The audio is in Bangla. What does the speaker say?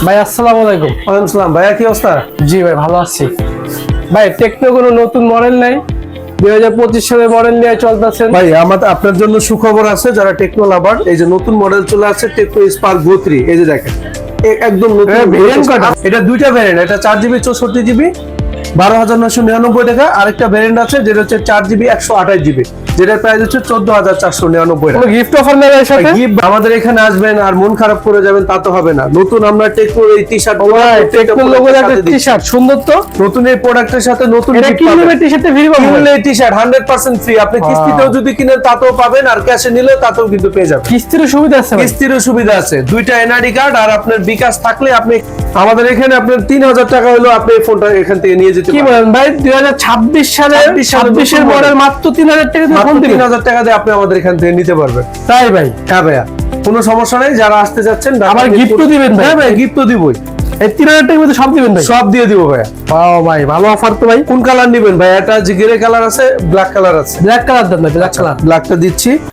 ভাই আসসালামু আলাইকুম। ওয়ালাইকুম আসসালাম। ভাইয়া কি অবস্থা? জি ভাই ভালো আছি। ভাই টেকনো কোনো নতুন মডেল নাই? 2025 সালের মডেল নিয়ে চলতেছেন ভাই আমাদের আপনার জন্য সুখবর আছে, যারা টেকনো লাভার। এই যে নতুন মডেল চলে আসছে টেকনো স্পার্ক গো 3, এই যে দেখেন একদম নতুন ভেরিয়েন্ট কটা? এটা দুইটা ভ্যারিয়েন্ট, এটা 4GB 64GB 12,999 টাকা। আরেকটা ভ্যারিয়েন্ট আছে যেটা হচ্ছে 4GB 128GB, যেটার প্রাইস হচ্ছে 14,499 টাকা। কোনো গিফট অফার নেই এর সাথে? গিফট আমাদের এখানে আসবেন আর মন খারাপ করে যাবেন তা তো হবে না। নতুন আমরা টেকনোর এই টি-শার্ট, ভাই টেকনো লোগোর একটা টি-শার্ট সুন্দর তো। নতুন এই প্রোডাক্টের সাথে নতুন এটা gift কি পাবেন। নেবে টি-শার্টে ফ্রি পাবেন? কিনলে এই টি-শার্ট 100% ফ্রি। আপনি কিস্তিতেও যদি কিনেন তাতেও পাবেন, আর ক্যাশে নিলেও তাতেও কিন্তু পেয়ে যাবেন। কিস্তির সুবিধা আছে ভাই? কিস্তিরও সুবিধা আছে। দুইটা এনআইডি কার্ড আর আপনার বিকাশ থাকলে আপনি আমাদের এখানে আপনার 3,000 টাকা হলো আপনি এই ফোনটা এখান থেকে নিয়ে যেতে কি পারেন। বলেন ভাই? 2026 সালে 26 এর মডেল মাত্র 3000 টাকা দিয়ে ফোন মাত্র দিবেন? 3,000 টাকা দিয়ে আপনি আমাদের এখান থেকে নিতে পারবেন। তাই ভাই? হ্যাঁ ভাইয়া, কোনো সমস্যা নেই। যারা আসতে যাচ্ছেন আবার গিফটও দিবেন ভাই? হ্যাঁ ভাই, গিফটও দিবই। এই 3000 টাকার মধ্যে সব দিবেন ভাই? সব দিয়ে দিব ভাইয়া। বাহ ভাই ভালো অফার তো ভাই। কোন কালার নেবেন ভাই? এটা যে গ্রে কালার আছে, ব্ল্যাক কালার আছে। ব্ল্যাক কালার দেন না, ব্ল্যাক কালার। ব্ল্যাকটা দিচ্ছি।